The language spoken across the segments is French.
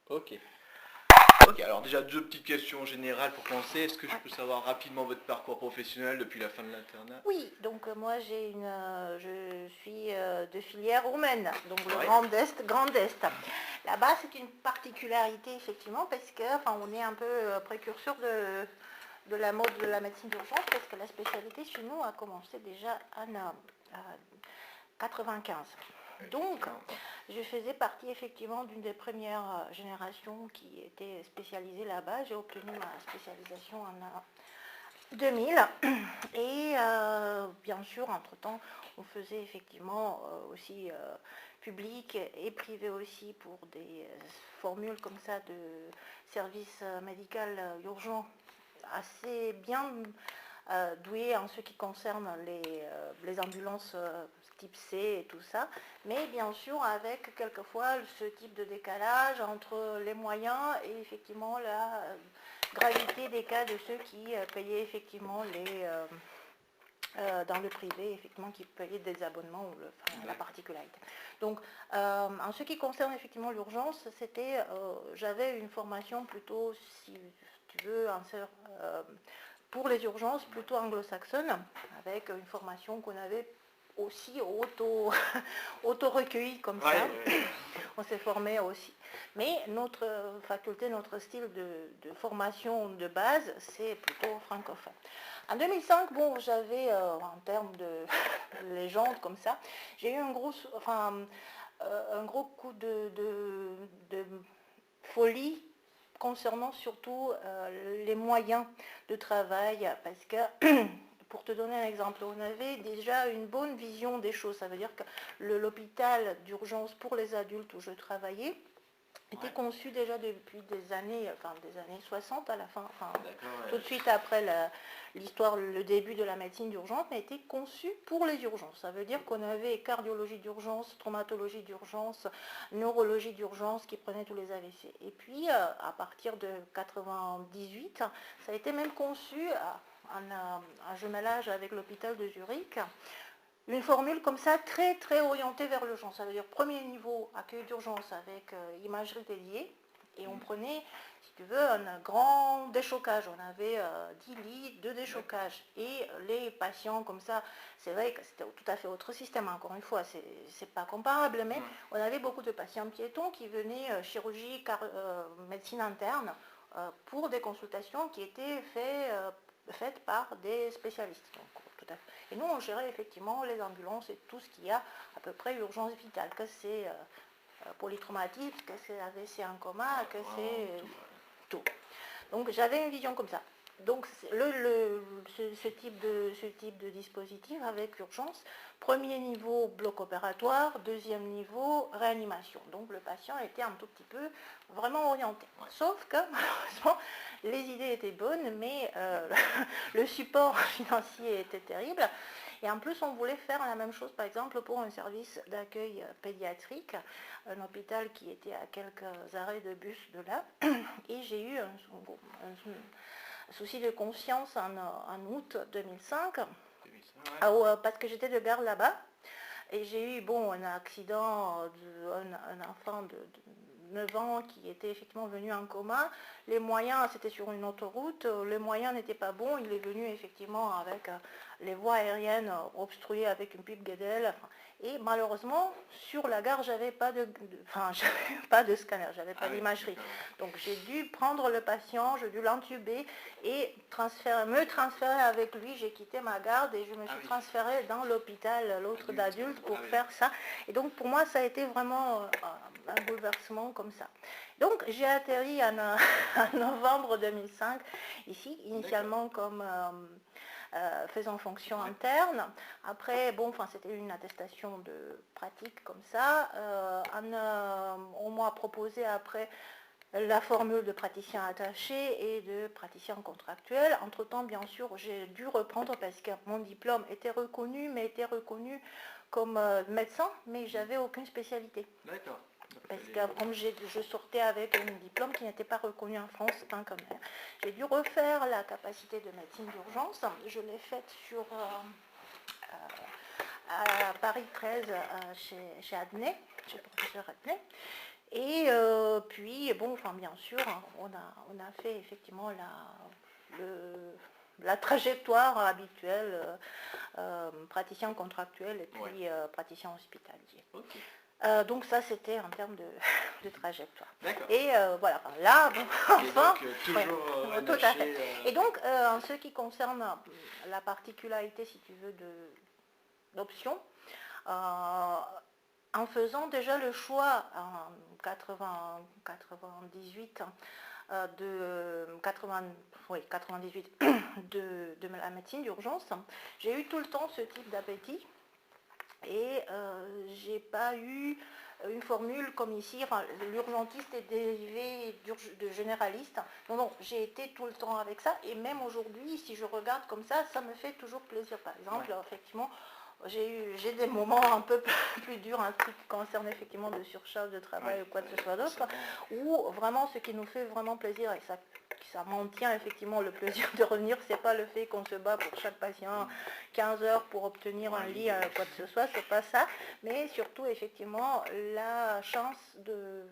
Ok. Ok, alors déjà deux petites questions générales pour commencer. Est-ce que je peux savoir rapidement votre parcours professionnel depuis la fin de l'internat? Oui, donc moi je suis de filière roumaine, donc le Ouais. Grand Est. Là-bas, c'est une particularité effectivement parce que, enfin, on est un peu précurseur de la mode de la médecine d'urgence parce que la spécialité chez nous a commencé déjà en 95. Donc, je faisais partie effectivement d'une des premières générations qui était spécialisée là-bas. J'ai obtenu ma spécialisation en 2000 et bien sûr, entre-temps, on faisait effectivement aussi public et privé aussi pour des formules comme ça de service médical urgent assez bien doué en ce qui concerne les ambulances type C et tout ça, mais bien sûr avec quelquefois ce type de décalage entre les moyens et effectivement la gravité des cas de ceux qui payaient effectivement dans le privé, effectivement, qui payaient des abonnements ou la particularité. Donc, en ce qui concerne effectivement l'urgence, j'avais une formation plutôt, si tu veux, pour les urgences plutôt anglo-saxonne, avec une formation qu'on avait aussi auto-recueillie comme ça. On s'est formé aussi. Mais notre faculté, notre style de formation de base, c'est plutôt francophone. En 2005, bon, j'avais, en termes de légende comme ça, j'ai eu un gros coup de folie concernant surtout les moyens de travail, parce que, pour te donner un exemple, on avait déjà une bonne vision des choses. Ça veut dire que l'hôpital d'urgence pour les adultes où je travaillais était conçu déjà depuis des années 60 à la fin, tout de suite après l'histoire, le début de la médecine d'urgence, mais était conçu pour les urgences. Ça veut dire qu'on avait cardiologie d'urgence, traumatologie d'urgence, neurologie d'urgence qui prenait tous les AVC. Et puis, à partir de 98, ça a été même conçu en jumelage avec l'hôpital de Zurich, une formule comme ça très très orientée vers l'urgence. Ça veut dire premier niveau accueil d'urgence avec imagerie dédiée, et on prenait, si tu veux, un grand déchocage. On avait 10 lits de déchocage, et les patients comme ça, c'est vrai que c'était tout à fait autre système, encore une fois, c'est pas comparable, mais on avait beaucoup de patients piétons qui venaient chirurgie, médecine interne, pour des consultations qui étaient faites par des spécialistes. Donc, tout à fait. Et nous, on gérait effectivement les ambulances et tout ce qu'il y a à peu près urgence vitale, que c'est polytraumatique, que c'est AVC en coma, que c'est tout. Donc j'avais une vision comme ça. Donc ce type de dispositif avec urgence, premier niveau bloc opératoire, deuxième niveau réanimation. Donc le patient était un tout petit peu vraiment orienté. Sauf que malheureusement, les idées étaient bonnes, mais le support financier était terrible. Et en plus, on voulait faire la même chose, par exemple, pour un service d'accueil pédiatrique, un hôpital qui était à quelques arrêts de bus de là. Et j'ai eu un souci de conscience en août 2005, parce que j'étais de garde là-bas. Et j'ai eu un accident d'un enfant de 9 ans qui était effectivement venu en coma. Les moyens, c'était sur une autoroute, les moyens n'étaient pas bons. Il est venu effectivement avec les voies aériennes obstruées avec une pipe Guedel. Et malheureusement, sur la gare, j'avais pas de scanner, j'avais pas d'imagerie. Donc j'ai dû prendre le patient, j'ai dû l'entuber et me transférer avec lui. J'ai quitté ma garde et je me suis transférée dans l'hôpital, l'autre d'adulte, pour faire ça. Et donc pour moi, ça a été vraiment un bouleversement comme ça. Donc j'ai atterri en novembre 2005 ici, initialement comme faisant fonction interne. Après, c'était une attestation de pratique comme ça. On m'a proposé après la formule de praticien attaché et de praticien contractuel. Entre-temps, bien sûr, j'ai dû reprendre parce que mon diplôme était reconnu, mais était reconnu comme médecin, mais j'avais aucune spécialité. D'accord. Parce que comme je sortais avec un diplôme qui n'était pas reconnu en France tant que même. J'ai dû refaire la capacité de médecine d'urgence. Je l'ai faite à Paris 13 chez Adnet, chez le professeur Adnet. Et puis, bon, enfin, bien sûr, on a fait effectivement la trajectoire habituelle, praticien contractuel et puis praticien hospitalier. Ok. Donc ça, c'était en termes de trajectoire. D'accord. Et voilà, enfin, là, bon, enfin, Et donc, toujours ouais, tout à fait. NHC, Et donc, en ce qui concerne la particularité, si tu veux, d'option, en faisant déjà le choix en 98 98 de la médecine d'urgence, j'ai eu tout le temps ce type d'appétit et j'ai pas eu une formule comme ici, enfin, l'urgentiste est dérivé de généraliste. Non, non, j'ai été tout le temps avec ça et même aujourd'hui, si je regarde comme ça me fait toujours plaisir. Par exemple, effectivement, j'ai des moments un peu plus durs, un truc qui concerne effectivement de surcharge de travail ou quoi que ce soit d'autre, où vraiment ce qui nous fait vraiment plaisir et ça maintient effectivement le plaisir de revenir, c'est pas le fait qu'on se bat pour chaque patient 15 heures pour obtenir un lit, quoi que ce soit, c'est pas ça, mais surtout effectivement la chance de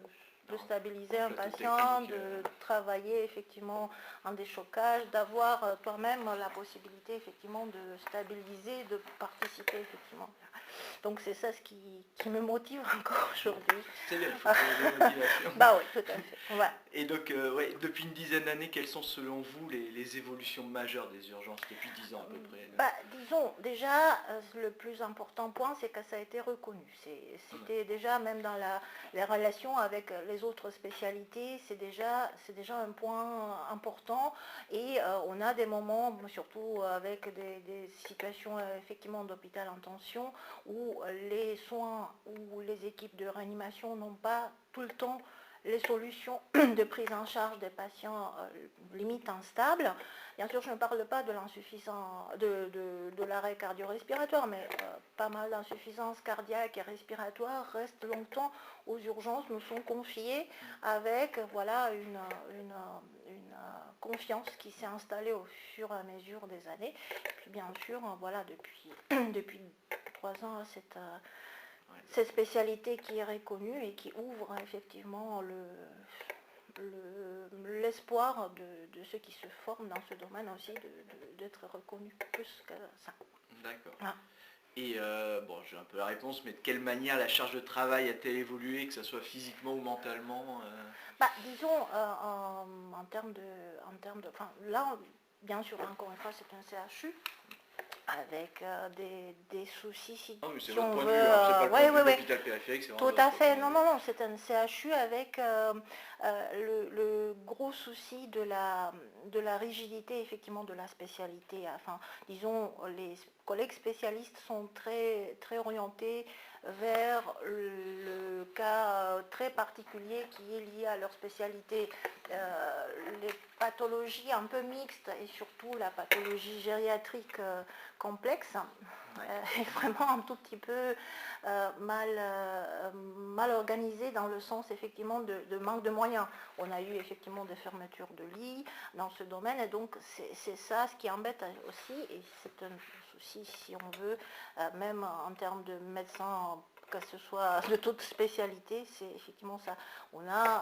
stabiliser un patient, de travailler effectivement en déchocage, d'avoir toi-même la possibilité effectivement de stabiliser, de participer effectivement. Donc c'est ça ce qui me motive encore aujourd'hui. C'est bien, il faut trouver des motivations. Bah oui, tout à fait. Ouais. Et donc, depuis une dizaine d'années, quelles sont selon vous les évolutions majeures des urgences depuis 10 ans à peu près? Disons, déjà, le plus important point, c'est que ça a été reconnu. C'était déjà, même dans les relations avec les autres spécialités, c'est déjà un point important. Et on a des moments, surtout avec des situations effectivement d'hôpital en tension, où les soins ou les équipes de réanimation n'ont pas tout le temps les solutions de prise en charge des patients limite instables. Bien sûr, je ne parle pas de l'insuffisance de l'arrêt cardio-respiratoire, mais pas mal d'insuffisances cardiaques et respiratoires restent longtemps aux urgences, nous sont confiées avec voilà, une confiance qui s'est installée au fur et à mesure des années. Et puis bien sûr, voilà, depuis 3 ans, cette spécialité qui est reconnue et qui ouvre effectivement l'espoir de ceux qui se forment dans ce domaine aussi d'être reconnus plus que ça. D'accord. Ah. Et bon, j'ai un peu la réponse, mais de quelle manière la charge de travail a-t-elle évolué, que ce soit physiquement ou mentalement Disons, en termes de... Enfin, là, bien sûr, encore une fois, c'est un CHU. Avec des soucis si on veut... c'est pas le point de vue de l'hôpital périphérique, c'est tout à fait. Non, c'est un CHU avec le gros souci de la rigidité effectivement de la spécialité. Enfin, disons, les collègues spécialistes sont très, très orientés vers le cas très particulier qui est lié à leur spécialité. Les pathologies un peu mixtes et surtout la pathologie gériatrique complexe est vraiment un tout petit peu mal organisée dans le sens effectivement de manque de moyens. On a eu effectivement des fermetures de lits dans ce domaine et donc c'est ça ce qui embête aussi et c'est un souci si on veut, même en termes de médecins, que ce soit de toute spécialité, c'est effectivement ça. On a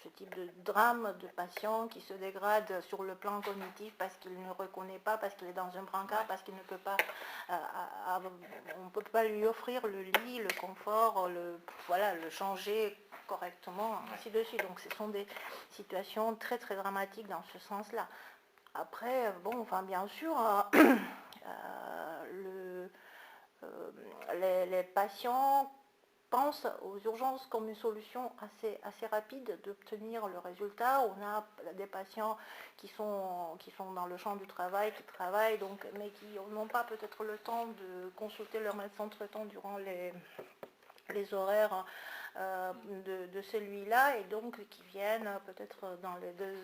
ce type de drame de patient qui se dégrade sur le plan cognitif parce qu'il ne reconnaît pas, parce qu'il est dans un brancard, parce qu'il ne peut pas, on ne peut pas lui offrir le lit, le confort, le changer correctement, ainsi de suite. Donc ce sont des situations très très dramatiques dans ce sens-là. Après, bon, enfin bien sûr, les patients pensent aux urgences comme une solution assez rapide d'obtenir le résultat. On a des patients qui sont dans le champ du travail, qui travaillent, donc, mais qui n'ont pas peut-être le temps de consulter leur médecin traitant durant les horaires de celui-là, et donc qui viennent peut-être dans les deux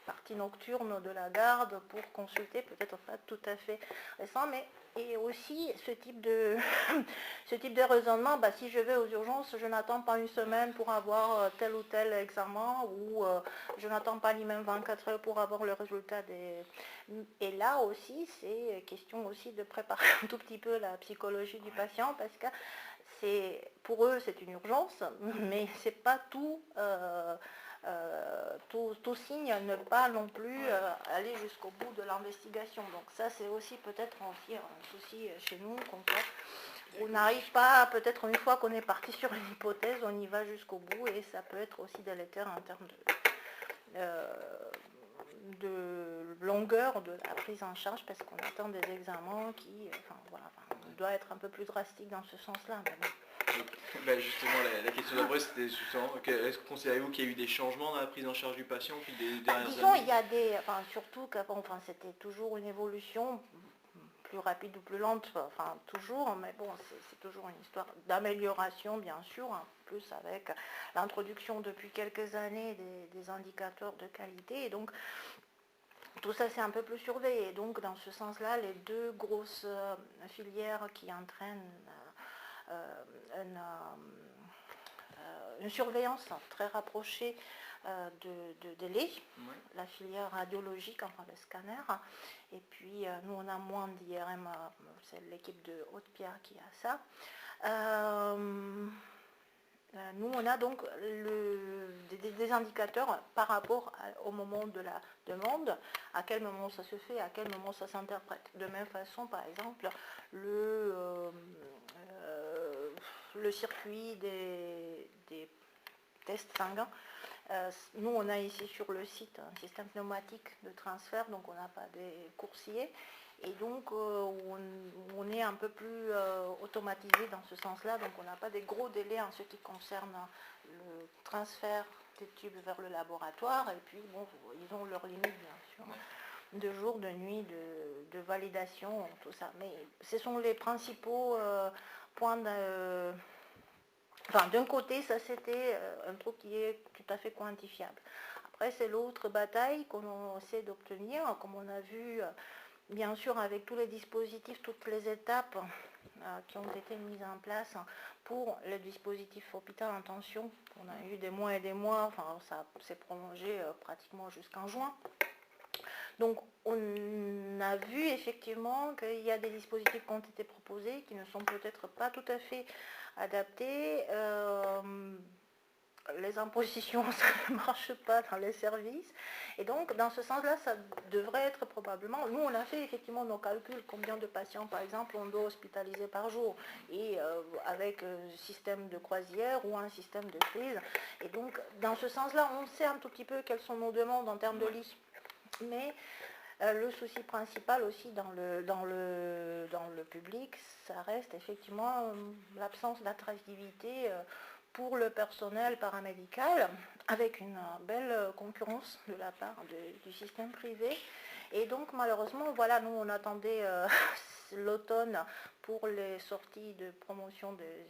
parties nocturnes de la garde pour consulter, peut-être pas tout à fait récent, mais et aussi ce type de raisonnement, si je vais aux urgences, je n'attends pas une semaine pour avoir tel ou tel examen, ou je n'attends pas ni même 24 heures pour avoir le résultat des... Et là aussi, c'est question aussi de préparer un tout petit peu la psychologie du patient, parce que pour eux, c'est une urgence, mais c'est pas tout, tout signe à ne pas non plus aller jusqu'au bout de l'investigation. Donc ça, c'est aussi peut-être aussi un souci chez nous, on n'arrive pas, peut-être une fois qu'on est parti sur une hypothèse, on y va jusqu'au bout, et ça peut être aussi délétère en termes de longueur de la prise en charge, parce qu'on attend des examens qui, on doit être un peu plus drastique dans ce sens-là. Justement, la question d'après, c'était justement, est-ce que considérez-vous qu'il y a eu des changements dans la prise en charge du patient au fil des dernières disons, années? il y a des, surtout qu'avant, c'était toujours une évolution, plus rapide ou plus lente, toujours, mais bon, c'est toujours une histoire d'amélioration, bien sûr, hein, plus avec l'introduction depuis quelques années des indicateurs de qualité, et donc tout ça c'est un peu plus surveillé. Et donc dans ce sens-là, les deux grosses filières qui entraînent une surveillance très rapprochée de délai, la filière radiologique, enfin le scanner, et puis nous on a moins d'IRM, c'est l'équipe de Haute-Pierre qui a ça. Nous on a donc des indicateurs par rapport au moment de la demande, à quel moment ça se fait, à quel moment ça s'interprète. De même façon, par exemple, le circuit des tests sanguins. Nous, on a ici sur le site un système pneumatique de transfert, donc on n'a pas des coursiers. Et donc, on est un peu plus automatisé dans ce sens-là, donc on n'a pas des gros délais en ce qui concerne le transfert des tubes vers le laboratoire. Et puis, bon, ils ont leurs limites, bien sûr, de jour, de nuit, de validation, tout ça. Mais ce sont les principaux points de... d'un côté, ça c'était un truc qui est tout à fait quantifiable. Après, c'est l'autre bataille qu'on essaie d'obtenir, comme on a vu, bien sûr, avec tous les dispositifs, toutes les étapes qui ont été mises en place pour le dispositif hôpital en tension. On a eu des mois et des mois, ça s'est prolongé pratiquement jusqu'en juin. Donc, on a vu effectivement qu'il y a des dispositifs qui ont été proposés qui ne sont peut-être pas tout à fait adaptés. Les impositions, ça ne marche pas dans les services. Et donc, dans ce sens-là, ça devrait être probablement... Nous, on a fait effectivement nos calculs, combien de patients, par exemple, on doit hospitaliser par jour, et avec un système de croisière ou un système de crise. Et donc, dans ce sens-là, on sait un tout petit peu quelles sont nos demandes en termes de lits. Mais le souci principal aussi dans le public, ça reste effectivement l'absence d'attractivité pour le personnel paramédical, avec une belle concurrence de la part du système privé. Et donc malheureusement, voilà, nous on attendait l'automne pour les sorties de promotion des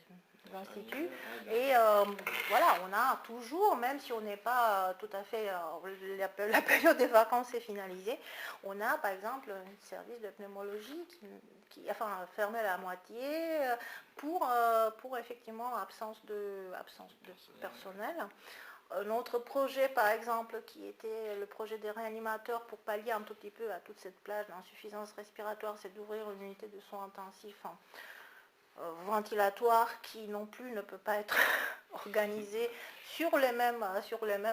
instituts. Et voilà, on a toujours, même si on n'est pas tout à fait, la période des vacances est finalisée, on a par exemple un service de pneumologie qui fermé à la moitié pour effectivement absence de personnel. Notre projet, par exemple, qui était le projet des réanimateurs pour pallier un tout petit peu à toute cette plage d'insuffisance respiratoire, c'est d'ouvrir une unité de soins intensifs ventilatoire qui non plus ne peut pas être organisée sur les mêmes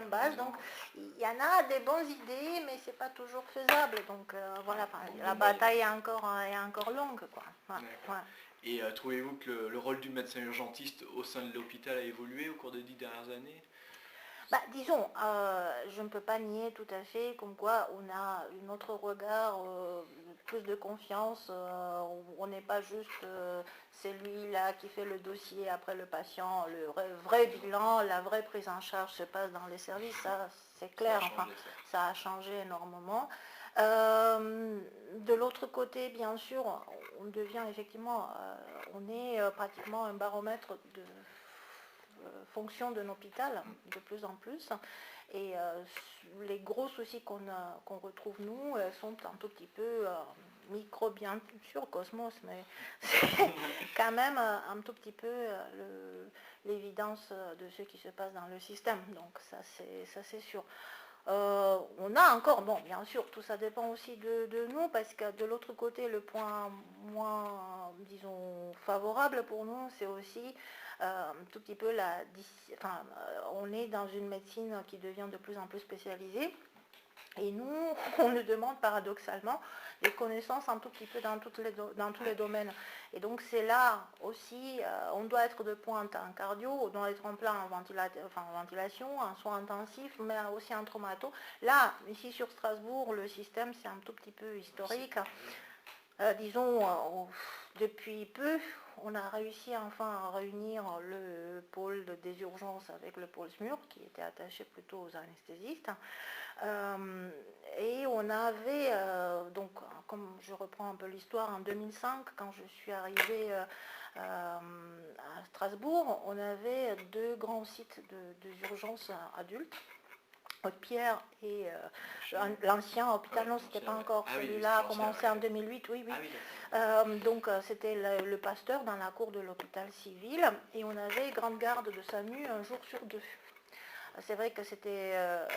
bases. Donc il y en a des bonnes idées, mais c'est pas toujours faisable. Donc voilà, la bataille est encore longue, quoi. Ouais. Et trouvez-vous que le rôle du médecin urgentiste au sein de l'hôpital a évolué au cours des 10 dernières années? Disons, je ne peux pas nier tout à fait comme quoi on a un autre regard, plus de confiance, on n'est pas juste c'est lui-là qui fait le dossier après le patient, le vrai bilan, la vraie prise en charge se passe dans les services, ça c'est clair, ça a changé énormément. De l'autre côté, bien sûr, on devient effectivement, on est pratiquement un baromètre de fonction d'un hôpital de plus en plus, et les gros soucis qu'on retrouve nous sont un tout petit peu microbiens sur Cosmos, mais c'est quand même un tout petit peu l'évidence de ce qui se passe dans le système, donc ça c'est sûr. On a encore, bon, bien sûr, tout ça dépend aussi de nous, parce que de l'autre côté, le point moins, disons, favorable pour nous, c'est aussi un tout petit peu on est dans une médecine qui devient de plus en plus spécialisée. Et nous, on nous demande paradoxalement des connaissances un tout petit peu dans tous les domaines. Et donc c'est là aussi, on doit être de pointe en cardio, on doit être en plein en ventilation, en soins intensifs, mais aussi en traumato. Là, ici sur Strasbourg, le système c'est un tout petit peu historique. Depuis peu, on a réussi enfin à réunir le pôle des urgences avec le pôle SMUR, qui était attaché plutôt aux anesthésistes. Et on avait, donc, comme je reprends un peu l'histoire, en 2005, quand je suis arrivée à Strasbourg, on avait 2 grands sites d'urgence adultes. Haute-Pierre et l'ancien hôpital, non, c'était pas encore celui-là, a commencé en 2008, oui. Donc c'était le Pasteur dans la cour de l'hôpital civil, et on avait grande garde de SAMU un jour sur 2. C'est vrai que c'était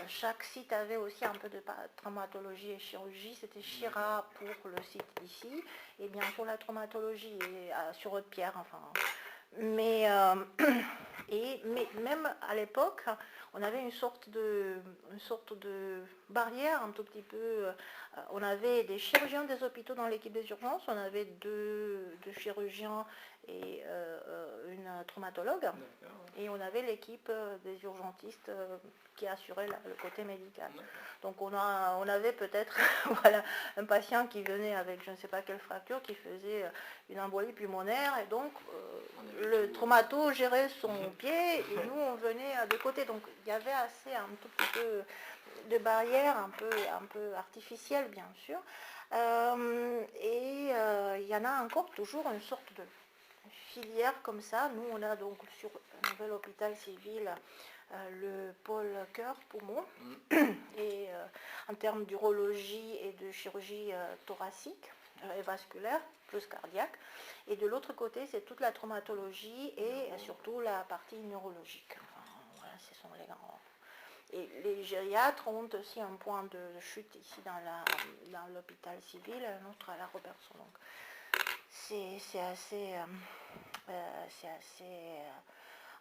chaque site avait aussi un peu de traumatologie et chirurgie. C'était Chira pour le site ici, et bien sûr la traumatologie sur Haute-Pierre, enfin. Mais même à l'époque, on avait une sorte de barrière un tout petit peu. On avait des chirurgiens des hôpitaux dans l'équipe des urgences, on avait deux chirurgiens et une traumatologue, et on avait l'équipe des urgentistes qui assurait le côté médical. Donc on avait peut-être voilà, un patient qui venait avec je ne sais pas quelle fracture, qui faisait une embolie pulmonaire, et donc le traumato gérait son pied, et nous on venait de côté. Donc il y avait assez un tout petit peu de barrières, un peu artificielles bien sûr. Il y en a encore toujours une sorte de filière comme ça. Nous on a donc sur un nouvel hôpital civil le pôle cœur-poumon, et en termes d'urologie et de chirurgie thoracique et vasculaire, plus cardiaque. Et de l'autre côté, c'est toute la traumatologie et surtout la partie neurologique. Enfin, voilà, ce sont les grands. Et les gériatres ont aussi un point de chute ici dans l'hôpital civil, un autre à la Robertson. Donc c'est assez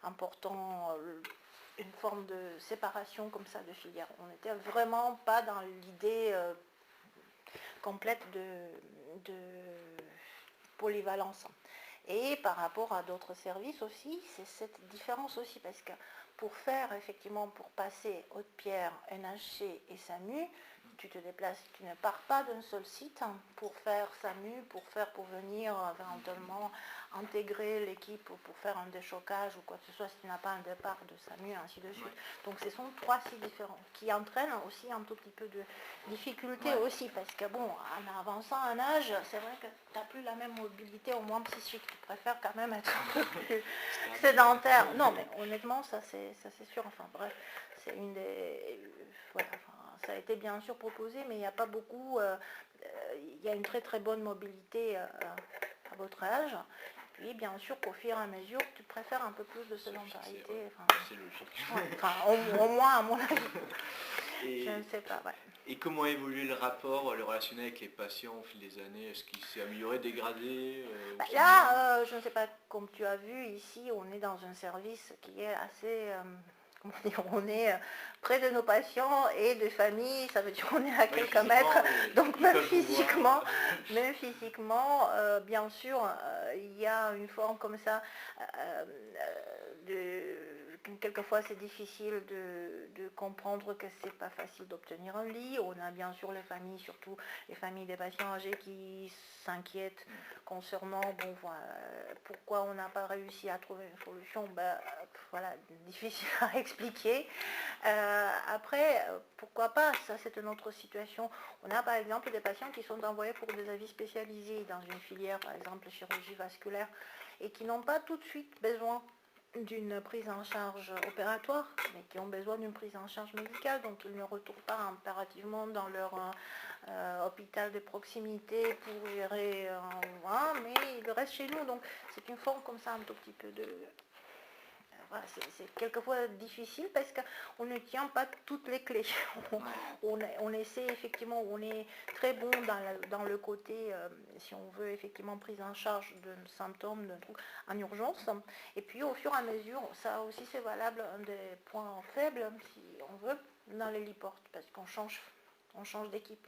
important, une forme de séparation comme ça de filières. On n'était vraiment pas dans l'idée complète de polyvalence. Et par rapport à d'autres services aussi, c'est cette différence aussi, parce que pour passer Haute-Pierre, NHC et SAMU, tu te déplaces, tu ne pars pas d'un seul site pour faire SAMU, pour venir éventuellement intégrer l'équipe pour faire un déchocage ou quoi que ce soit, si tu n'as pas un départ de SAMU, ainsi de suite. Donc ce sont 3 sites différents qui entraînent aussi un tout petit peu de difficulté aussi, parce que bon, en avançant un âge, c'est vrai que tu n'as plus la même mobilité, au moins psychique. Tu préfères quand même être un peu plus sédentaire. Non, mais honnêtement, ça c'est sûr. Enfin bref, c'est une des... voilà, ça a été bien sûr proposé, mais il n'y a pas beaucoup... il y a une très très bonne mobilité à votre âge. Puis bien sûr qu'au fur et à mesure, tu préfères un peu plus de sédentarité. C'est logique. Au moins à mon avis. Je ne sais pas, Et comment a évolué le rapport, le relationnel avec les patients au fil des années? Est-ce qu'il s'est amélioré, dégradé? Là, je ne sais pas, comme tu as vu, ici, on est dans un service qui est assez... comment dire, on est près de nos patients et de familles, ça veut dire qu'on est à quelques mètres. Donc même physiquement, bien sûr, il y a une forme comme ça quelquefois c'est difficile de comprendre que c'est pas facile d'obtenir un lit. On a bien sûr les familles, surtout les familles des patients âgés, qui s'inquiètent concernant pourquoi on n'a pas réussi à trouver une solution. Voilà, difficile à expliquer. Après, pourquoi pas, ça c'est une autre situation. On a par exemple des patients qui sont envoyés pour des avis spécialisés dans une filière, par exemple chirurgie vasculaire, et qui n'ont pas tout de suite besoin d'une prise en charge opératoire, mais qui ont besoin d'une prise en charge médicale, donc ils ne retournent pas impérativement dans leur hôpital de proximité pour gérer mais ils restent chez nous. Donc c'est une forme comme ça un tout petit peu de voilà, c'est quelquefois difficile parce qu'on ne tient pas toutes les clés. On essaie effectivement, on est très bon dans le côté, si on veut effectivement prise en charge de symptômes en urgence. Et puis au fur et à mesure, ça aussi c'est valable, un des points faibles, si on veut, dans l'héliporte, parce qu'on change d'équipe.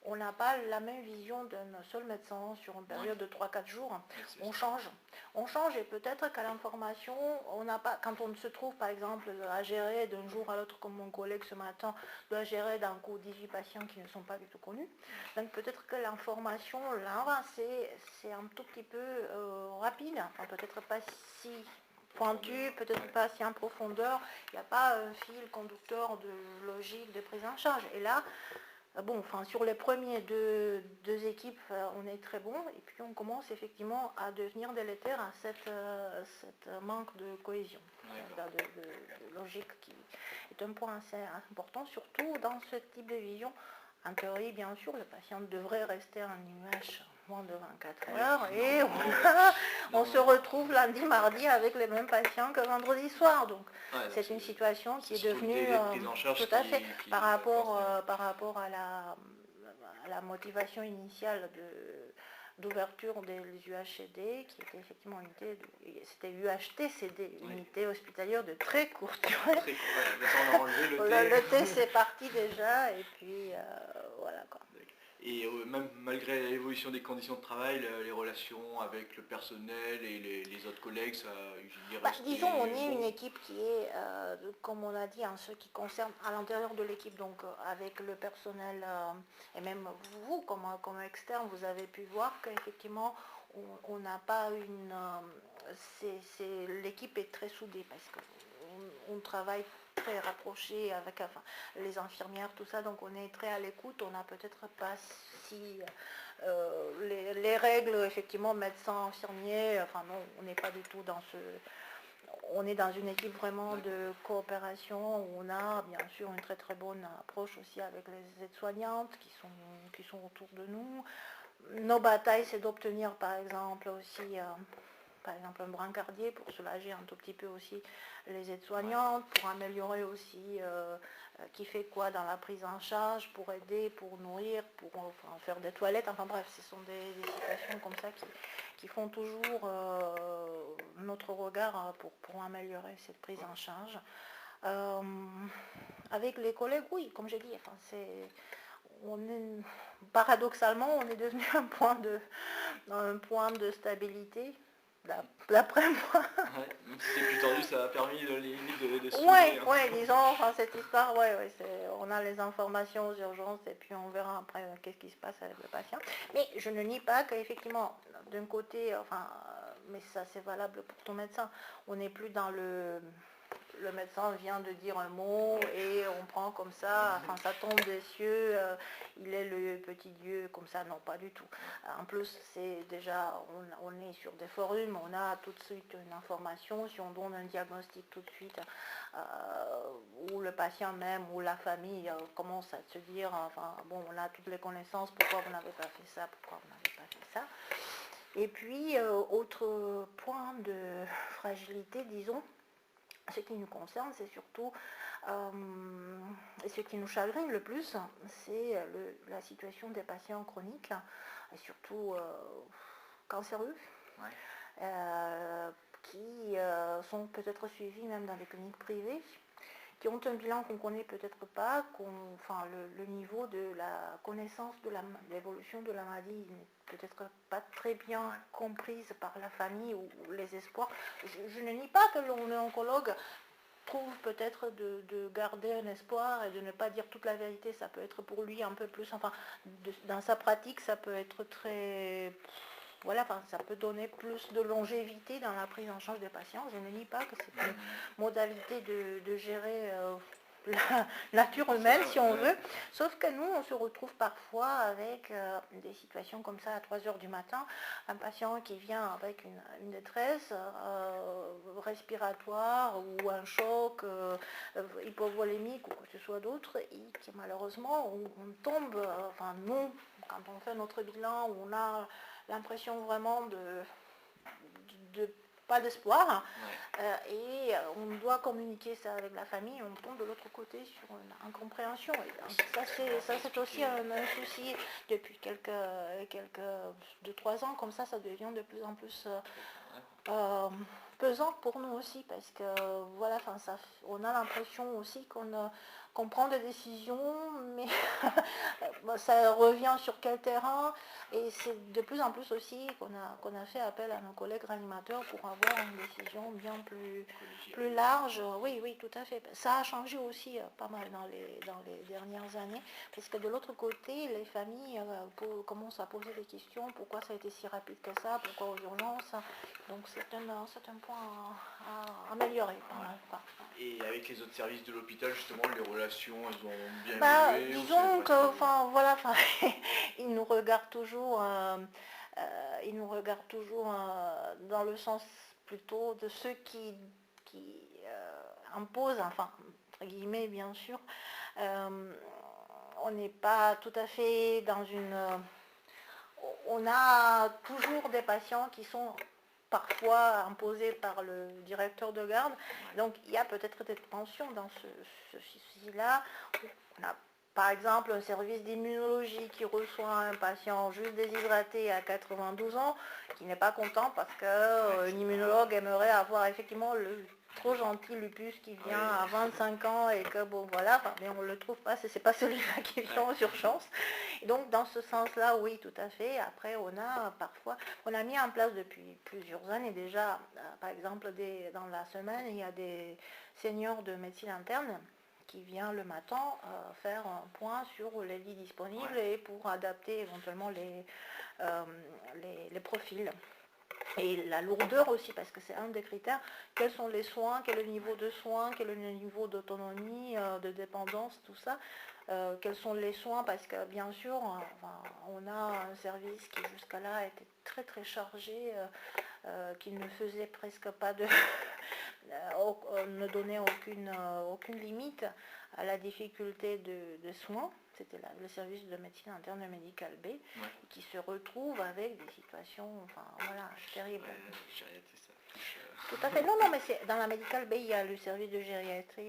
On n'a pas la même vision d'un seul médecin sur une période de 3-4 jours. On change et peut-être qu'à l'information, on n'a pas, quand on se trouve par exemple à gérer d'un jour à l'autre, comme mon collègue ce matin, doit gérer d'un coup 18 patients qui ne sont pas du tout connus. Donc peut-être que l'information là, c'est un tout petit peu rapide, enfin peut-être pas si pointu, peut-être pas si en profondeur, il n'y a pas un fil conducteur de logique de prise en charge. Et là, bon, enfin, sur les premiers deux équipes, on est très bon, et puis on commence effectivement à devenir délétère à cette manque de cohésion, de logique, qui est un point assez important, surtout dans ce type de vision. En théorie, bien sûr, le patient devrait rester en IUH moins de 24 heures, et on se retrouve lundi, mardi avec les mêmes patients que vendredi soir. Donc c'est une situation qui est devenue tout à fait par rapport à la motivation initiale d'ouverture des UHCD, qui était effectivement c'était UHTCD, unité hospitalière de très courte durée. Le T c'est parti déjà, et puis voilà quoi. Et même malgré l'évolution des conditions de travail, les relations avec le personnel et les autres collègues, ça disons, on est une équipe qui est, comme on a dit, en ce qui concerne à l'intérieur de l'équipe, donc avec le personnel et même vous, comme externe, vous avez pu voir qu'effectivement, on n'a pas une... l'équipe est très soudée parce qu'on travaille très rapproché avec les infirmières, tout ça, donc on est très à l'écoute, on n'a peut-être pas si les règles, effectivement, médecins, infirmiers, enfin non, on n'est pas du tout dans on est dans une équipe vraiment de coopération où on a bien sûr une très très bonne approche aussi avec les aides-soignantes qui sont autour de nous. Nos batailles, c'est d'obtenir par exemple aussi un brancardier pour soulager un tout petit peu aussi les aides-soignantes, pour améliorer aussi qui fait quoi dans la prise en charge, pour aider, pour nourrir, pour faire des toilettes, enfin bref, ce sont des situations comme ça qui font toujours notre regard pour améliorer cette prise en charge. Avec les collègues, oui, comme j'ai dit, paradoxalement, on est devenu un point de stabilité. D'après moi. Même si c'est plus tendu, ça a permis de se Oui, disons, cette histoire, on a les informations aux urgences et puis on verra après qu'est-ce qui se passe avec le patient. Mais je ne nie pas qu'effectivement, d'un côté, mais ça c'est valable pour ton médecin, on n'est plus dans le médecin vient de dire un mot et on prend comme ça, ça tombe des cieux, il est le petit Dieu, comme ça, non, pas du tout. En plus, c'est déjà, on est sur des forums, on a tout de suite une information, si on donne un diagnostic tout de suite, où le patient même, ou la famille commence à se dire, on a toutes les connaissances, pourquoi vous n'avez pas fait ça, pourquoi vous n'avez pas fait ça. Et puis, autre point de fragilité, disons, ce qui nous concerne, c'est surtout, et ce qui nous chagrine le plus, c'est la situation des patients chroniques, et surtout cancéreux, qui sont peut-être suivis même dans des cliniques privées, qui ont un bilan qu'on ne connaît peut-être pas, le niveau de la connaissance de l'évolution de la maladie n'est peut-être pas très bien comprise par la famille ou les espoirs. Je ne nie pas que l'oncologue trouve peut-être de garder un espoir et de ne pas dire toute la vérité, ça peut être pour lui un peu plus, dans sa pratique, ça peut être très... ça peut donner plus de longévité dans la prise en charge des patients. Je ne nie pas que c'est une modalité de gérer la nature humaine, si on veut. Sauf que nous, on se retrouve parfois avec des situations comme ça à 3 heures du matin, un patient qui vient avec une détresse respiratoire ou un choc hypovolémique ou quoi que ce soit d'autre, et qui malheureusement, on tombe, nous, quand on fait notre bilan, on a l'impression vraiment de pas d'espoir. Ouais. Et on doit communiquer ça avec la famille, on tombe de l'autre côté sur une incompréhension. Et ça c'est aussi un souci depuis quelques 2-3 ans, comme ça devient de plus en plus pesant pour nous aussi, parce que voilà, on a l'impression aussi qu'on prend des décisions, mais ça revient sur quel terrain, et c'est de plus en plus aussi qu'on a fait appel à nos collègues animateurs pour avoir une décision bien plus large. Oui, oui, tout à fait. Ça a changé aussi pas mal dans les dernières années, parce que de l'autre côté, les familles commencent à poser des questions, pourquoi ça a été si rapide que ça, pourquoi aux urgences. Donc c'est un point à améliorer. Et avec les autres services de l'hôpital, justement, les relations, elles ont bien évolué disons que, voilà, ils nous regardent toujours, dans le sens plutôt de ceux qui imposent, enfin, entre guillemets, bien sûr. On n'est pas tout à fait dans on a toujours des patients qui sont parfois imposés par le directeur de garde. Donc il y a peut-être des tensions dans ce souci-là. On a par exemple un service d'immunologie qui reçoit un patient juste déshydraté à 92 ans, qui n'est pas content parce qu'un immunologue aimerait avoir effectivement le trop gentil lupus qui vient à 25 ans et que bon voilà, mais on ne le trouve pas, c'est pas celui-là qui vient aux urgences. Et donc dans ce sens-là, oui, tout à fait. Après, on a mis en place depuis plusieurs années déjà, par exemple, dans la semaine, il y a des seniors de médecine interne qui vient le matin faire un point sur les lits disponibles et pour adapter éventuellement les profils. Et la lourdeur aussi, parce que c'est un des critères, quels sont les soins, quel est le niveau de soins, quel est le niveau d'autonomie, de dépendance, tout ça. Quels sont les soins, parce que bien sûr, on a un service qui jusqu'à là était très très chargé, qui ne faisait presque pas de... ne donnait aucune limite à la difficulté de soins. C'était le service de médecine interne médical B, qui se retrouve avec des situations, terribles. Tout à fait. Non, mais dans la médical B, il y a le service de gériatrie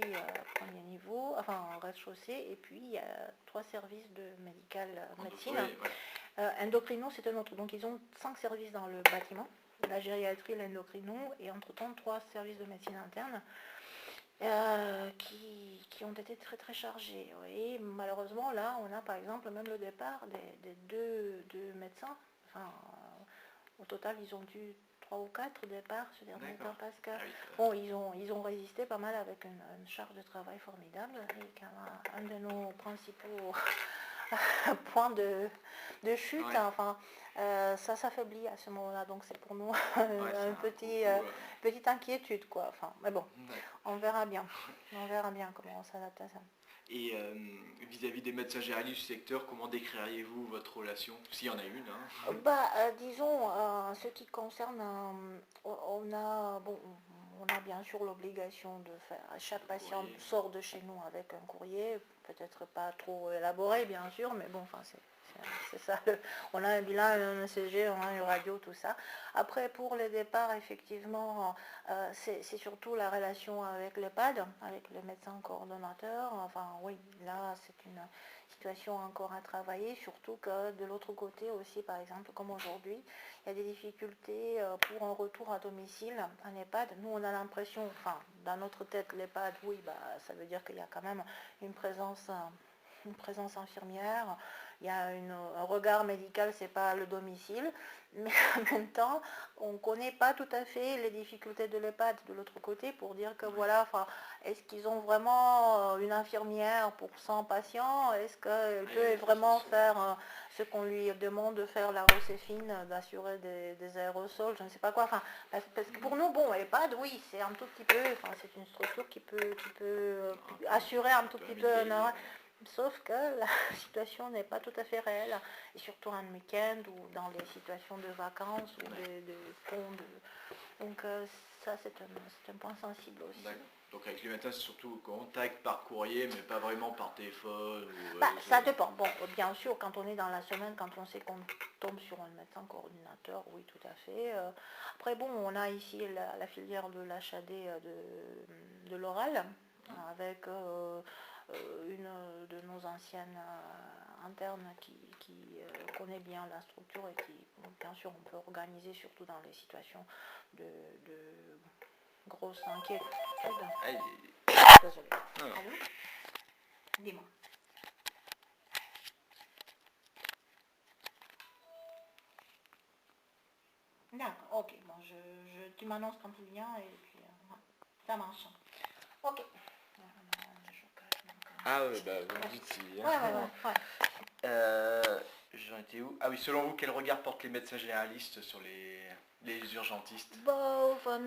premier niveau, en rez-de-chaussée, et puis il y a 3 services de médecine. Endocrino, c'est un autre. Donc ils ont 5 services dans le bâtiment, la gériatrie, l'endocrino, et entre-temps 3 services de médecine interne. Qui ont été très très chargés. Et malheureusement, là, on a par exemple même le départ des deux médecins. Au total, ils ont dû 3 ou 4 départs ce dernier temps, parce que ils ont résisté pas mal avec une charge de travail formidable, et qu'un de nos principaux points de chute, ça s'affaiblit à ce moment-là, donc c'est pour nous une petite inquiétude, quoi. Mais bon, on verra bien comment on s'adapte à ça. Et vis-à-vis des médecins généralistes du secteur, comment décririez-vous votre relation, s'il y en a une disons, ce qui concerne, on a bien sûr l'obligation de faire, chaque patient sort de chez nous avec un courrier, peut-être pas trop élaboré bien sûr, mais bon, c'est ça, on a un bilan, un ECG, on a une radio, tout ça. Après, pour les départs, effectivement, c'est surtout la relation avec l'EHPAD, avec les médecins coordonnateurs. Là, c'est une situation encore à travailler, surtout que de l'autre côté aussi, par exemple, comme aujourd'hui, il y a des difficultés pour un retour à domicile en EHPAD. Nous, on a l'impression, dans notre tête, l'EHPAD, ça veut dire qu'il y a quand même une présence infirmière, il y a un regard médical, c'est pas le domicile, mais en même temps, on ne connaît pas tout à fait les difficultés de l'EHPAD de l'autre côté pour dire que est-ce qu'ils ont vraiment une infirmière pour 100 patients, est-ce qu'elle peut vraiment faire ce qu'on lui demande de faire, la recéphine, d'assurer des aérosols, je ne sais pas quoi, parce que pour nous, l'EHPAD, oui, c'est un tout petit peu, c'est une structure qui peut assurer un tout petit peu sauf que la situation n'est pas tout à fait réelle, et surtout un week-end ou dans les situations de vacances ou de ponts. Donc ça, c'est un point sensible aussi. Donc avec les médecins, c'est surtout contact par courrier, mais pas vraiment par téléphone ou Ça dépend. Bon, bien sûr, quand on est dans la semaine, quand on sait qu'on tombe sur un médecin coordinateur, oui, tout à fait. Après, bon, on a ici la filière de l'HAD de l'oral, avec une de nos anciennes internes qui connaît bien la structure et qui, bon, bien sûr, on peut organiser, surtout dans les situations de grosse inquiétude. Aïe. Désolée. Non, non. Allô? Dis-moi. D'accord, ok. Bon, tu m'annonces quand tu viens et puis ouais, ça marche. Ok. Ah ouais, bah vous me dites si... Ouais. J'en étais où? Ah oui, selon vous, quel regard portent les médecins généralistes sur les urgentistes? Bon, enfin,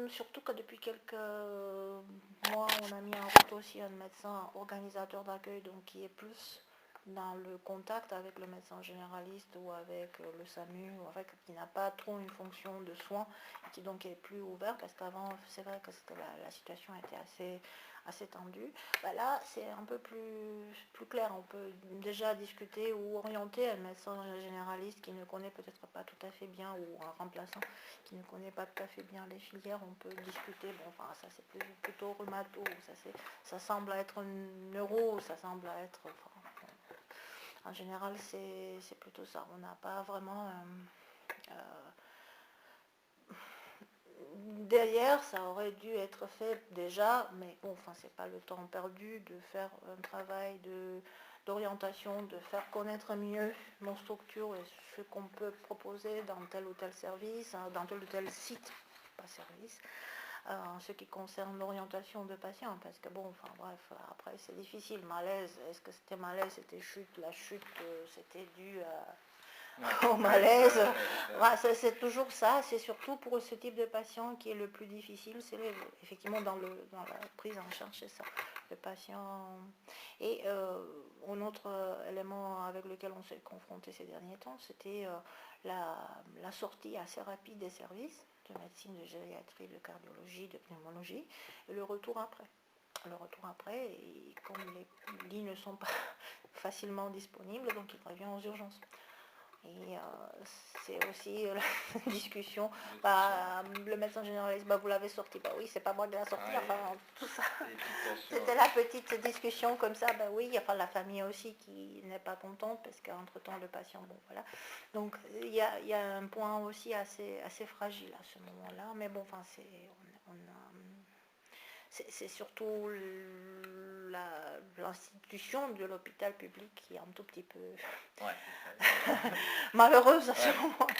surtout que depuis quelques mois, on a mis en route aussi un médecin organisateur d'accueil, donc qui est plus dans le contact avec le médecin généraliste ou avec le SAMU, ou avec, qui n'a pas trop une fonction de soins, et qui donc est plus ouvert, parce qu'avant, c'est vrai que la situation était assez tendue. Bah là, c'est un peu plus clair. On peut déjà discuter ou orienter un médecin généraliste qui ne connaît peut-être pas tout à fait bien, ou un remplaçant qui ne connaît pas tout à fait bien les filières. On peut discuter, bon, enfin, ça c'est plutôt rhumato, ça semble être un neuro, ça semble être... Enfin, en général, c'est plutôt ça. On n'a pas vraiment... derrière, ça aurait dû être fait déjà, mais bon, enfin, c'est pas le temps perdu de faire un travail d'orientation, de faire connaître mieux nos structures et ce qu'on peut proposer dans tel ou tel service, dans tel ou tel site, pas service, en ce qui concerne l'orientation de patients, parce que bon, enfin bref, après c'est difficile. Malaise, est-ce que c'était malaise, c'était chute, la chute, c'était dû au malaise. Ouais, c'est toujours ça, c'est surtout pour ce type de patient qui est le plus difficile, c'est effectivement dans la prise en charge, c'est ça, le patient. Et un autre élément avec lequel on s'est confronté ces derniers temps, c'était la sortie assez rapide des services de médecine, de gériatrie, de cardiologie, de pneumologie, et le retour après. Et comme les lits ne sont pas facilement disponibles, donc il revient aux urgences. Et c'est aussi la discussion, le médecin généraliste, vous l'avez sorti, oui, c'est pas moi qui l'ai sorti, enfin tout ça. C'était la petite discussion comme ça, oui, enfin la famille aussi qui n'est pas contente parce qu'entre-temps le patient, bon voilà. Donc il y a un point aussi assez fragile à ce moment-là, mais bon, enfin c'est surtout l'institution de l'hôpital public qui est un tout petit peu malheureuse à ce moment-là.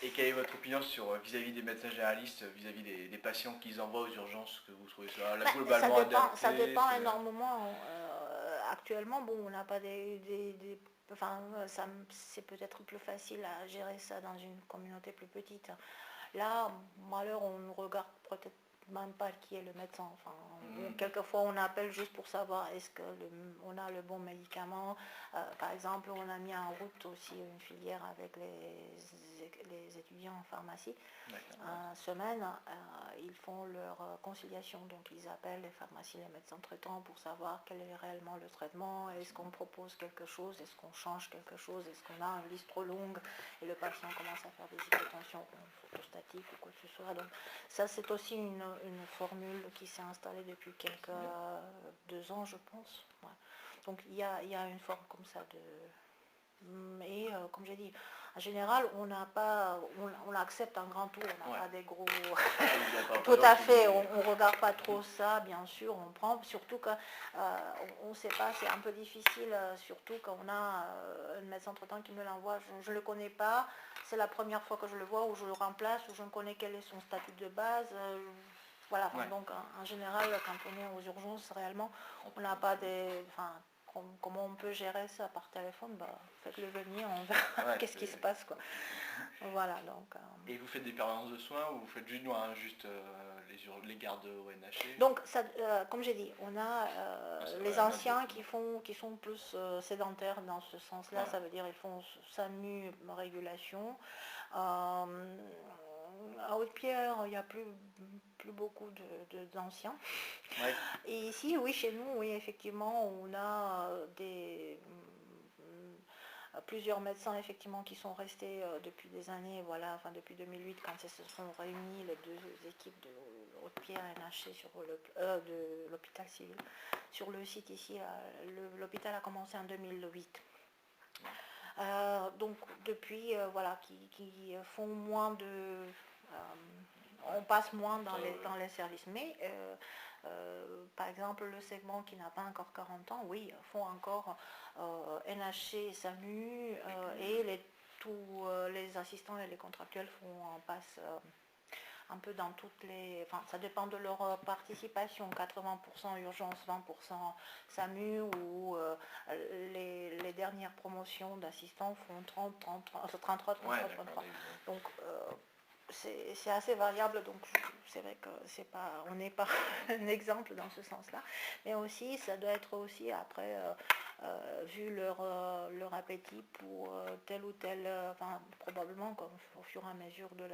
Et quelle est votre opinion sur vis-à-vis des médecins généralistes, vis-à-vis des patients qu'ils envoient aux urgences, que vous trouvez ça globalement adapté? Ça dépend énormément. Actuellement, bon, on n'a pas enfin, c'est peut-être plus facile à gérer ça dans une communauté plus petite. Là, malheureusement, on ne regarde peut-être même pas qui est le médecin. Enfin, quelquefois, on appelle juste pour savoir est-ce qu'on a le bon médicament. Par exemple, on a mis en route aussi une filière avec les étudiants en pharmacie. Semaine, ils font leur conciliation, donc ils appellent les pharmacies, les médecins traitants pour savoir quel est réellement le traitement, est-ce qu'on propose quelque chose, est-ce qu'on change quelque chose, est-ce qu'on a une liste trop longue et le patient commence à faire des hypertensions orthostatiques ou quoi que ce soit. Donc ça, c'est aussi une formule qui s'est installée depuis quelques 2 ans, je pense. Ouais. Donc il y a une forme comme ça mais comme j'ai dit, en général, on accepte un grand tour, on n'a pas des gros... Tout à fait, on ne regarde pas trop ça, bien sûr, on prend, surtout qu'on ne sait pas, c'est un peu difficile, surtout quand on a un médecin traitant qui me l'envoie, je ne le connais pas, c'est la première fois que je le vois, ou je le remplace, ou je ne connais quel est son statut de base, voilà, donc en général, quand on est aux urgences, réellement, on n'a pas des... Comment on peut gérer ça par téléphone, faites-le venir, on verra qu'est-ce qui se passe, quoi. Voilà, donc... Et vous faites des permanences de soins ou vous faites juste les gardes ONH? Donc, ça, comme j'ai dit, on a les anciens qui sont plus sédentaires dans ce sens-là, ça veut dire ils font SAMU régulation. à Haute-Pierre, il n'y a plus beaucoup d'anciens. Ouais. Et ici, oui, chez nous, oui, effectivement, on a plusieurs médecins effectivement qui sont restés depuis des années, voilà, enfin depuis 2008 quand ils se sont réunis les deux équipes de Haute-Pierre et NHC de l'hôpital civil sur le site ici. L'hôpital a commencé en 2008. Donc depuis, voilà, qui font moins de... on passe moins dans les services. Mais par exemple, le segment qui n'a pas encore 40 ans, oui, font encore NHC, SAMU et tous les assistants et les contractuels passent un peu dans toutes les... Enfin, ça dépend de leur participation, 80% urgence, 20% SAMU, ou les dernières promotions d'assistants font 30, 33, 33, 33. Donc, c'est assez variable, donc c'est vrai que on n'est pas un exemple dans ce sens-là, mais aussi ça doit être aussi après vu leur appétit pour tel ou tel, enfin probablement comme au fur et à mesure de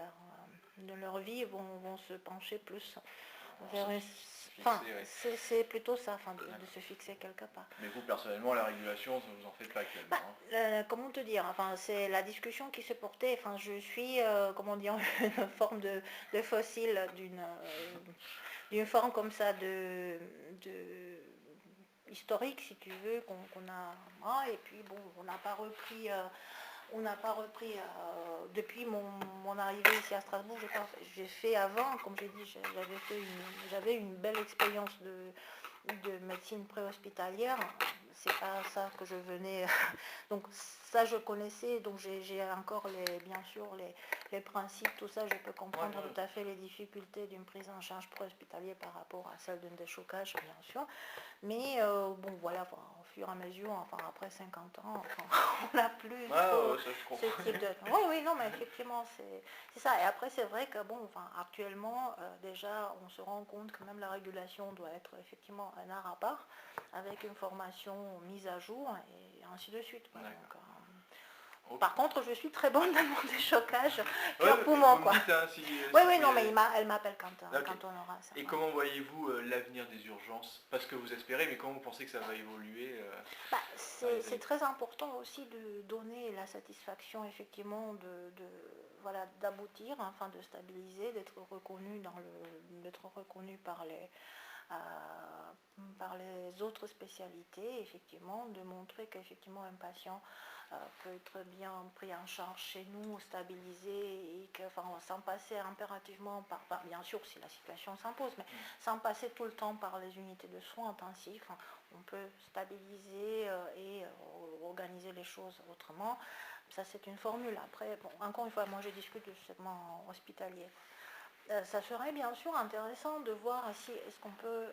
leur vie vont se pencher plus vers... Enfin, c'est plutôt ça, enfin, de se fixer quelque part. Mais vous, personnellement, la régulation, ça vous en fait pas actuellement, comment te dire, enfin, c'est la discussion qui se portait, enfin, je suis, comment dire, une forme de fossile d'une forme comme ça de historique, si tu veux, qu'on a, et puis bon, on n'a pas repris... depuis mon arrivée ici à Strasbourg, j'ai fait avant, comme j'ai dit, j'avais une belle expérience de médecine préhospitalière. C'est pas ça que je venais... Donc ça je connaissais, donc j'ai encore bien sûr les principes, tout ça, je peux comprendre tout à fait les difficultés d'une prise en charge préhospitalière par rapport à celle d'un déchocage, bien sûr. Mais bon voilà, enfin, au fur et à mesure, enfin après 50 ans, enfin, on n'a plus ce type de... Oui, non, mais effectivement, c'est ça. Et après, c'est vrai que bon, enfin, actuellement, déjà, on se rend compte que même la régulation doit être effectivement un art à part, avec une formation mise à jour, et ainsi de suite. Quoi. Donc, okay. Par contre, je suis très bonne dans mon déchocage, cœur poumon, quoi. Oui, non, mais elle m'appelle quand on aura ça. Et comment voyez-vous l'avenir des urgences? Pas ce que vous espérez, mais comment vous pensez que ça va évoluer c'est très important aussi de donner la satisfaction, effectivement, voilà, d'aboutir, enfin de stabiliser, d'être reconnu par les autres spécialités, effectivement, de montrer qu'effectivement un patient peut être bien pris en charge chez nous, stabilisé, et que, enfin, sans passer impérativement par bien sûr si la situation s'impose, mais sans passer tout le temps par les unités de soins intensifs, on peut stabiliser et organiser les choses autrement. Ça, c'est une formule. Après, bon, encore une fois, moi je discute du segment hospitalier. Ça serait bien sûr intéressant de voir si est-ce qu'on peut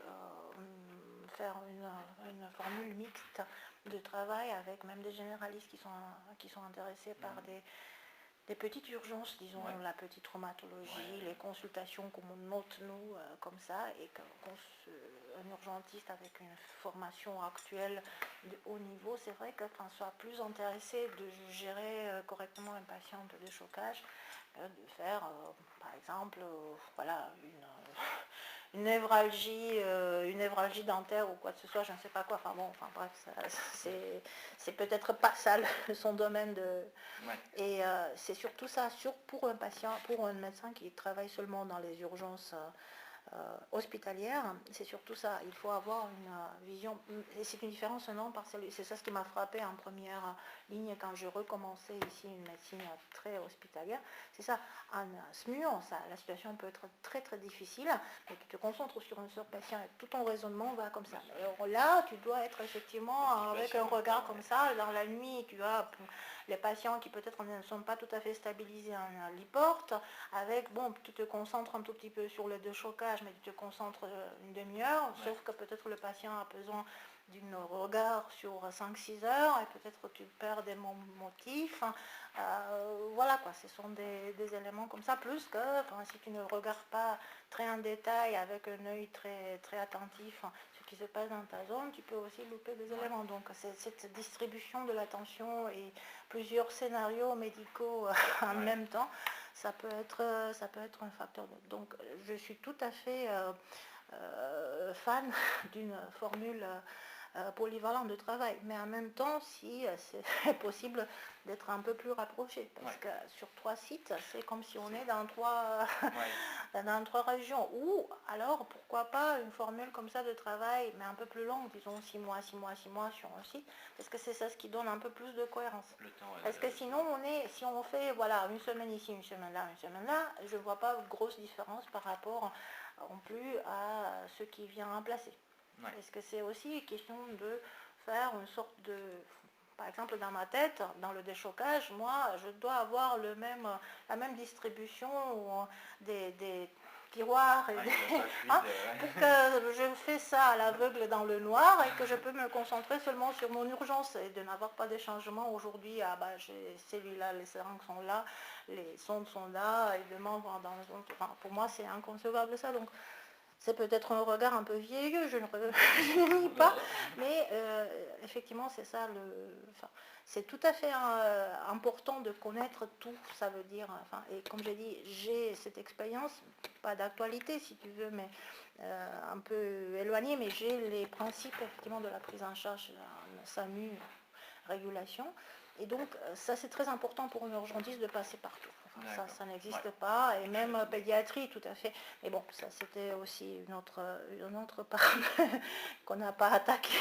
faire une formule mixte de travail avec même des généralistes qui sont intéressés par des petites urgences, disons, la petite traumatologie, les consultations comme on note nous, comme ça, et un urgentiste avec une formation actuelle de haut niveau, c'est vrai qu'on soit plus intéressé de gérer correctement un patient de déchocage, de faire, par exemple, voilà, une névralgie dentaire ou quoi que ce soit, je ne sais pas quoi, enfin bon, enfin bref, c'est peut-être pas ça son domaine de... Et c'est surtout ça, pour un patient, pour un médecin qui travaille seulement dans les urgences hospitalière, c'est surtout ça, il faut avoir une vision, et c'est une différence non partielle, c'est ça ce qui m'a frappé en première ligne quand je recommençais ici une médecine très hospitalière, c'est ça, en SMUR, la situation peut être très très difficile, mais tu te concentres sur un seul patient et tout ton raisonnement va comme ça. Alors là, tu dois être effectivement avec un regard comme ça, dans la nuit, tu as les patients qui peut-être ne sont pas tout à fait stabilisés en liporte, avec, bon, tu te concentres un tout petit peu sur les déchocages, mais tu te concentres une demi-heure, sauf que peut-être le patient a besoin d'un regard sur 5-6 heures, et peut-être tu perds des motifs. Voilà quoi, ce sont des éléments comme ça, plus que si tu ne regardes pas très en détail, avec un œil très, très attentif, ce qui se passe dans ta zone, tu peux aussi louper des éléments. Donc c'est cette distribution de l'attention et plusieurs scénarios médicaux en même temps, ça peut être un facteur. Donc je suis tout à fait fan d'une formule polyvalente de travail, mais en même temps, si c'est possible d'être un peu plus rapproché, parce que sur 3 sites, c'est comme si on est dans 3, dans 3 régions, ou alors, pourquoi pas une formule comme ça de travail, mais un peu plus longue, disons 6 mois, 6 mois, 6 mois sur un site, parce que c'est ça ce qui donne un peu plus de cohérence. Parce que sinon, si on fait, voilà, une semaine ici, une semaine là, je ne vois pas de grosse différence par rapport non plus à ce qui vient remplacer. Parce que c'est aussi une question de faire une sorte de... Par exemple, dans ma tête, dans le déchocage, moi, je dois avoir la même distribution des tiroirs et pour que je fais ça à l'aveugle dans le noir et que je peux me concentrer seulement sur mon urgence et de n'avoir pas des changements aujourd'hui. Ah bah, celui-là, les seringues sont là, les sondes sont là, et demain, dans les autres... Enfin, pour moi, c'est inconcevable ça. Donc, c'est peut-être un regard un peu vieilleux, je ne nie pas, mais effectivement, c'est ça. C'est tout à fait important de connaître tout, ça veut dire. Et comme j'ai dit, j'ai cette expérience, pas d'actualité si tu veux, mais un peu éloignée, mais j'ai les principes effectivement de la prise en charge, la SAMU, régulation. Et donc, ça c'est très important pour une urgentiste de passer partout. Ça n'existe pas, et même pédiatrie, tout à fait. Mais bon, ça c'était aussi une autre part qu'on n'a pas attaquée.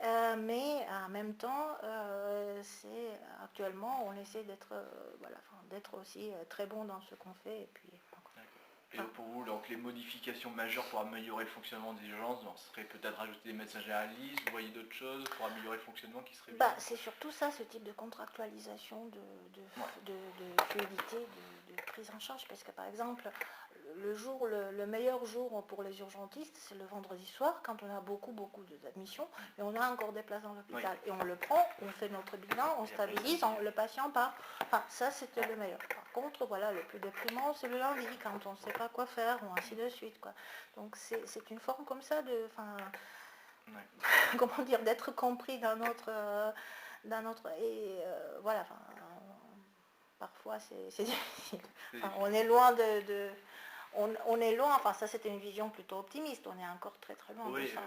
Mais en même temps, actuellement, on essaie d'être aussi très bon dans ce qu'on fait. Et puis, et pour vous, donc, les modifications majeures pour améliorer le fonctionnement des urgences, ce serait peut-être rajouter des médecins généralistes, vous voyez d'autres choses pour améliorer le fonctionnement qui serait bien? C'est surtout ça, ce type de contractualisation, de fluidité, de prise en charge, parce que par exemple, le meilleur jour pour les urgentistes, c'est le vendredi soir, quand on a beaucoup d'admissions, et on a encore des places dans l'hôpital. Et on le prend, on fait notre bilan, on stabilise, le patient part. Enfin, ça, c'était le meilleur. Par contre, voilà, le plus déprimant, c'est le lundi, quand on ne sait pas quoi faire, ou ainsi de suite, quoi. Donc, c'est une forme comme ça de... comment dire, d'être compris dans notre... voilà, parfois, c'est difficile. On est loin on est loin, ça c'était une vision plutôt optimiste, on est encore très loin de ça.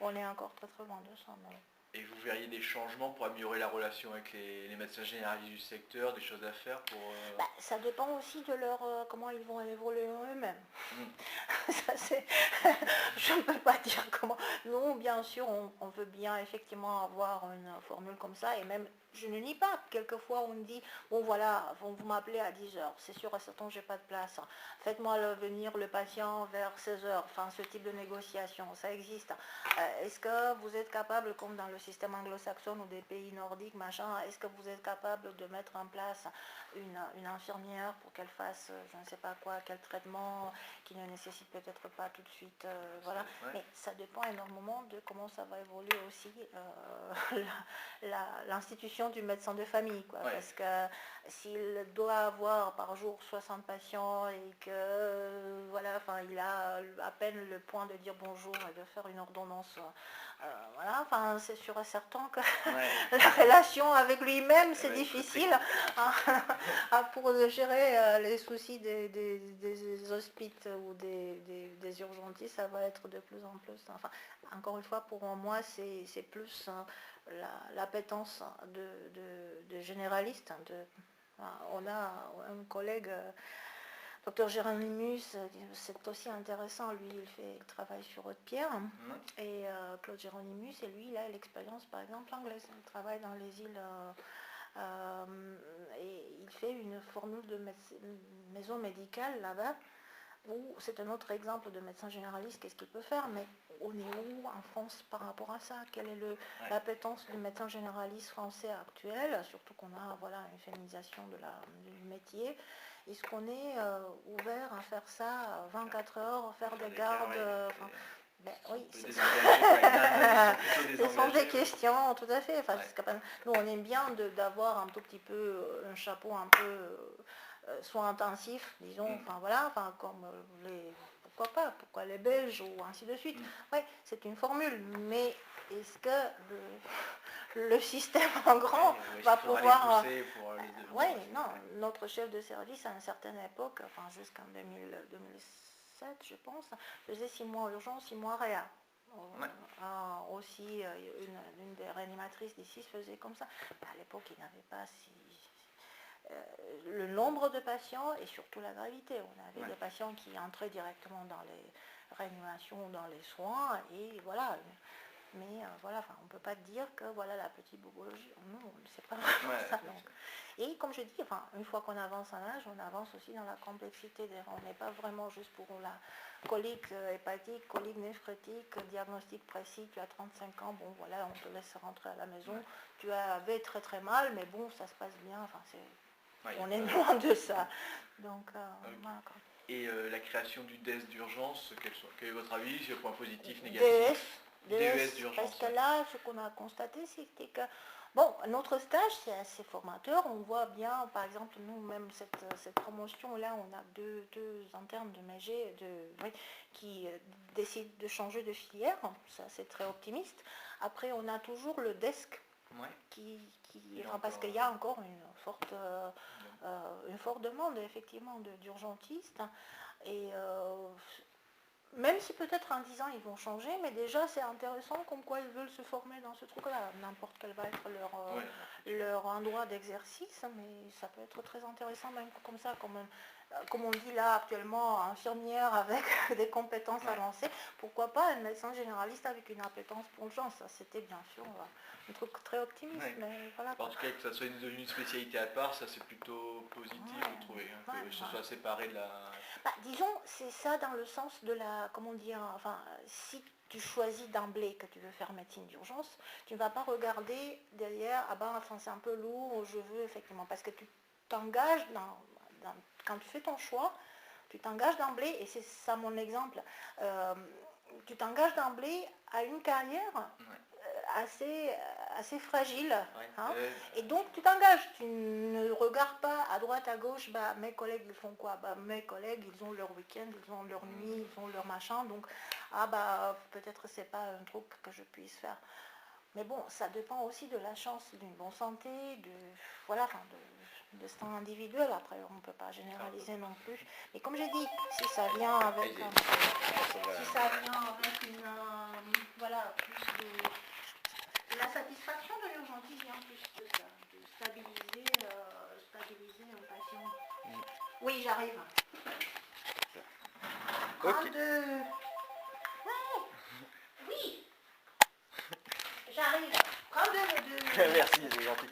On est encore très loin de ça. Mais... Et vous verriez des changements pour améliorer la relation avec les médecins généralistes du secteur, des choses à faire pour... Ça dépend aussi de comment ils vont évoluer eux-mêmes. Je ne peux pas dire comment. Nous, bien sûr, on veut bien effectivement avoir une formule comme ça, et même, je ne nie pas, quelquefois on me dit, bon voilà, vous m'appelez à 10h, c'est sûr et certain que j'ai pas de place, faites-moi venir le patient vers 16h, ce type de négociation, ça existe. Est-ce que vous êtes capable, comme dans le système anglo-saxon ou des pays nordiques, est-ce que vous êtes capable de mettre en place une infirmière pour qu'elle fasse, je ne sais pas quoi, quel traitement qui ne nécessite peut-être pas tout de suite, voilà. Mais ça dépend énormément de comment ça va évoluer aussi l'institution du médecin de famille, quoi. Parce que s'il doit avoir par jour 60 patients et que il a à peine le point de dire bonjour et de faire une ordonnance, c'est sûr et certain que la relation avec lui-même c'est difficile pour gérer les soucis des hospices ou des urgentistes, ça va être de plus en plus. Encore une fois, pour moi, c'est plus l'appétence de généralistes. On a un collègue, Dr Géronimus, c'est aussi intéressant, lui il travaille sur Haute-Pierre, et Claude Géronimus, et lui il a l'expérience par exemple anglaise, il travaille dans les îles, et il fait une formule de maison médicale là-bas, où c'est un autre exemple de médecin généraliste, qu'est-ce qu'il peut faire, mais on est où en France par rapport à ça? Quelle est l'appétence du médecin généraliste français actuel, surtout qu'on a une féminisation du métier? Est-ce qu'on est ouvert à faire ça 24 heures, faire des gardes oui, ce sont des questions, tout à fait. Nous, on aime bien d'avoir un tout petit peu un chapeau un peu soins intensifs, disons, comme pourquoi les Belges ou ainsi de suite. Oui, c'est une formule, mais est-ce que le système en grand Ouais, va il faudra pouvoir... les pousser pour les devenir. Oui, Ouais, non, notre chef de service à une certaine époque, enfin jusqu'en 2007 je pense, faisait 6 mois urgence, 6 mois réa. Ouais. Aussi, une des réanimatrices d'ici faisait comme ça. À l'époque, il n'avait pas le nombre de patients et surtout la gravité. On avait des patients qui entraient directement dans les réanimations, dans les soins, et voilà. Mais voilà, enfin, on ne peut pas dire que voilà la petite bobologie. Non, c'est pas vraiment ça. Donc. Et comme je dis, enfin, une fois qu'on avance en âge, on avance aussi dans la complexité. On n'est pas vraiment juste pour la colique hépatique, colique néphrétique, diagnostic précis, tu as 35 ans, bon voilà, on te laisse rentrer à la maison. Tu avais très très mal, mais bon, ça se passe bien. Enfin, on est loin de ça. Donc, voilà, quoi. Et la création du DES d'urgence, quel est votre avis? C'est point positif, négatif? DES d'urgence. Parce que là, ce qu'on a constaté, c'était que, bon, notre stage, c'est assez formateur. On voit bien, par exemple, nous, même cette promotion-là, on a deux internes de MG qui décident de changer de filière. Ça, c'est très optimiste. Après, on a toujours le desk parce qu'il y a encore une forte demande, effectivement, d'urgentistes. Et même si peut-être en 10 ans ils vont changer, mais déjà c'est intéressant comme quoi ils veulent se former dans ce truc-là. N'importe quel va être leur endroit d'exercice, mais ça peut être très intéressant même comme ça, comme on dit là actuellement, infirmière avec des compétences avancées. Pourquoi pas un médecin généraliste avec une appétence pour le genre? Ça, c'était bien sûr un truc très optimiste. Mais voilà, en tout cas, que ça soit une spécialité à part, ça c'est plutôt positif, vous trouvez, que ce soit séparé de la... disons, c'est ça dans le sens de la, comment dire, enfin, si tu choisis d'emblée que tu veux faire médecine d'urgence, tu ne vas pas regarder derrière, ah ben, enfin, c'est un peu lourd, je veux, effectivement, parce que tu t'engages quand tu fais ton choix, tu t'engages d'emblée, et c'est ça mon exemple, tu t'engages d'emblée à une carrière assez fragile. Et donc tu t'engages, tu ne regardes pas à droite, à gauche, bah, mes collègues ils font quoi? Bah, mes collègues ils ont leur week-end, ils ont leur nuit, ils ont leur machin, donc peut-être c'est pas un truc que je puisse faire. Mais bon, ça dépend aussi de la chance, d'une bonne santé, de ce temps individuel. Après, on ne peut pas généraliser non plus. Mais comme j'ai dit, si ça vient avec une plus de... La satisfaction de l'urgentiste vient plus de ça, de stabiliser un patient. Oui, j'arrive. 32. Oui. J'arrive. 32. Merci, c'est gentil.